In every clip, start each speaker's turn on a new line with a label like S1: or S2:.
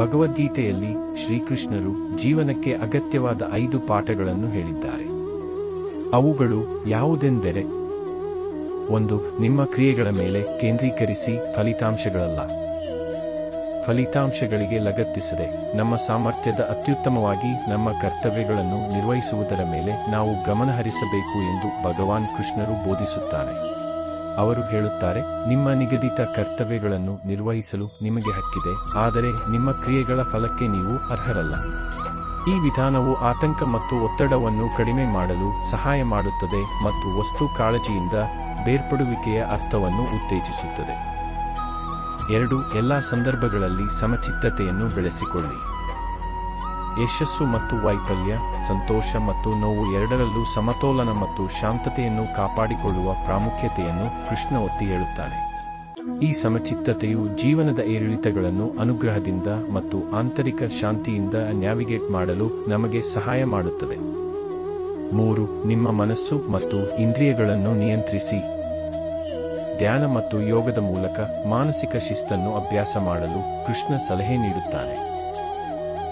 S1: ಭಗವದ್ಗೀತೆಯಲ್ಲಿ ಶ್ರೀಕೃಷ್ಣರು ಜೀವನಕ್ಕೆ ಅಗತ್ಯವಾದ 5 ಪಾಠಗಳನ್ನು ಹೇಳಿದ್ದಾರೆ. ಅವುಗಳು ಯಾವುದೆಂದರೆ: 1. ನಿಮ್ಮ ಕ್ರಿಯೆಗಳ ಮೇಲೆ ಕೇಂದ್ರೀಕರಿಸಿ, ಫಲಿತಾಂಶಗಳಲ್ಲ. ಫಲಿತಾಂಶಗಳಿಗೆ ಲಗತ್ತಿಸದೆ ನಮ್ಮ ಸಾಮರ್ಥ್ಯದ ಅತ್ಯುತ್ತಮವಾಗಿ ನಮ್ಮ ಕರ್ತವ್ಯಗಳನ್ನು ನಿರ್ವಹಿಸುವುದರ ಮೇಲೆ ನಾವು ಗಮನಹರಿಸಬೇಕು ಎಂದು ಭಗವಾನ್ ಕೃಷ್ಣರು ಬೋಧಿಸುತ್ತಾರೆ. ಅವರು ಹೇಳುತ್ತಾರೆ, ನಿಮ್ಮ ನಿಗದಿತ ಕರ್ತವ್ಯಗಳನ್ನು ನಿರ್ವಹಿಸಲು ನಿಮಗೆ ಹಕ್ಕಿದೆ, ಆದರೆ ನಿಮ್ಮ ಕ್ರಿಯೆಗಳ ಫಲಕ್ಕೆ ನೀವು ಅರ್ಹರಲ್ಲ. ಈ ವಿಧಾನವು ಆತಂಕ ಮತ್ತು ಒತ್ತಡವನ್ನು ಕಡಿಮೆ ಮಾಡಲು ಸಹಾಯ ಮಾಡುತ್ತದೆ ಮತ್ತು ವಸ್ತು ಕಾಳಜಿಯಿಂದ ಬೇರ್ಪಡುವಿಕೆಯ ಅರ್ಥವನ್ನು ಉತ್ತೇಜಿಸುತ್ತದೆ. 2. ಎಲ್ಲಾ ಸಂದರ್ಭಗಳಲ್ಲಿ ಸಮಚಿತ್ತತೆಯನ್ನು ಬೆಳೆಸಿಕೊಳ್ಳಿ. ಯಶಸ್ಸು ಮತ್ತು ವೈಫಲ್ಯ, ಸಂತೋಷ ಮತ್ತು ನೋವು ಎರಡರಲ್ಲೂ ಸಮತೋಲನ ಮತ್ತು ಶಾಂತತೆಯನ್ನು ಕಾಪಾಡಿಕೊಳ್ಳುವ ಪ್ರಾಮುಖ್ಯತೆಯನ್ನು ಕೃಷ್ಣ ಒತ್ತಿ ಹೇಳುತ್ತಾನೆ. ಈ ಸಮಚಿತ್ತತೆಯು ಜೀವನದ ಏರಿಳಿತಗಳನ್ನು ಅನುಗ್ರಹದಿಂದ ಮತ್ತು ಆಂತರಿಕ ಶಾಂತಿಯಿಂದ ನ್ಯಾವಿಗೇಟ್ ಮಾಡಲು ನಮಗೆ ಸಹಾಯ ಮಾಡುತ್ತದೆ. 3. ನಿಮ್ಮ ಮನಸ್ಸು ಮತ್ತು ಇಂದ್ರಿಯಗಳನ್ನು ನಿಯಂತ್ರಿಸಿ. ಧ್ಯಾನ ಮತ್ತು ಯೋಗದ ಮೂಲಕ ಮಾನಸಿಕ ಶಿಸ್ತನ್ನು ಅಭ್ಯಾಸ ಮಾಡಲು ಕೃಷ್ಣ ಸಲಹೆ ನೀಡುತ್ತಾನೆ.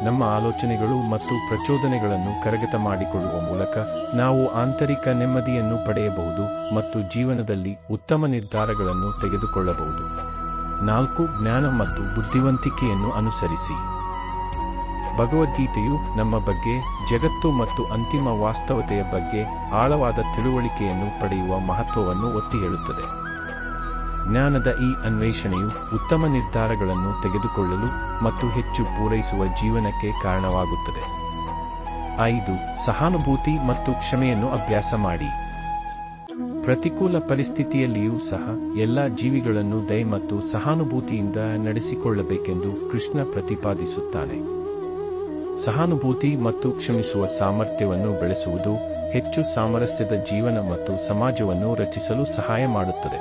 S1: ನಮ್ಮ ಆಲೋಚನೆಗಳು ಮತ್ತು ಪ್ರಚೋದನೆಗಳನ್ನು ಕರಗತ ಮಾಡಿಕೊಳ್ಳುವ ಮೂಲಕ ನಾವು ಆಂತರಿಕ ನೆಮ್ಮದಿಯನ್ನು ಪಡೆಯಬಹುದು ಮತ್ತು ಜೀವನದಲ್ಲಿ ಉತ್ತಮ ನಿರ್ಧಾರಗಳನ್ನು ತೆಗೆದುಕೊಳ್ಳಬಹುದು. 4. ಜ್ಞಾನ ಮತ್ತು ಬುದ್ಧಿವಂತಿಕೆಯನ್ನು ಅನುಸರಿಸಿ. ಭಗವದ್ಗೀತೆಯು ನಮ್ಮ ಬಗ್ಗೆ, ಜಗತ್ತು ಮತ್ತು ಅಂತಿಮ ವಾಸ್ತವತೆಯ ಬಗ್ಗೆ ಆಳವಾದ ತಿಳುವಳಿಕೆಯನ್ನು ಪಡೆಯುವ ಮಹತ್ವವನ್ನು ಒತ್ತಿ ಹೇಳುತ್ತದೆ. ಜ್ಞಾನದ ಈ ಅನ್ವೇಷಣೆಯು ಉತ್ತಮ ನಿರ್ಧಾರಗಳನ್ನು ತೆಗೆದುಕೊಳ್ಳಲು ಮತ್ತು ಹೆಚ್ಚು ಪೂರೈಸುವ ಜೀವನಕ್ಕೆ ಕಾರಣವಾಗುತ್ತದೆ. 5. ಸಹಾನುಭೂತಿ ಮತ್ತು ಕ್ಷಮೆಯನ್ನು ಅಭ್ಯಾಸ ಮಾಡಿ. ಪ್ರತಿಕೂಲ ಪರಿಸ್ಥಿತಿಯಲ್ಲಿಯೂ ಸಹ ಎಲ್ಲ ಜೀವಿಗಳನ್ನು ದಯೆ ಮತ್ತು ಸಹಾನುಭೂತಿಯಿಂದ ನಡೆಸಿಕೊಳ್ಳಬೇಕೆಂದು ಕೃಷ್ಣ ಪ್ರತಿಪಾದಿಸುತ್ತಾನೆ. ಸಹಾನುಭೂತಿ ಮತ್ತು ಕ್ಷಮಿಸುವ ಸಾಮರ್ಥ್ಯವನ್ನು ಬೆಳೆಸುವುದು ಹೆಚ್ಚು ಸಾಮರಸ್ಯದ ಜೀವನ ಮತ್ತು ಸಮಾಜವನ್ನು ರಚಿಸಲು ಸಹಾಯ ಮಾಡುತ್ತದೆ.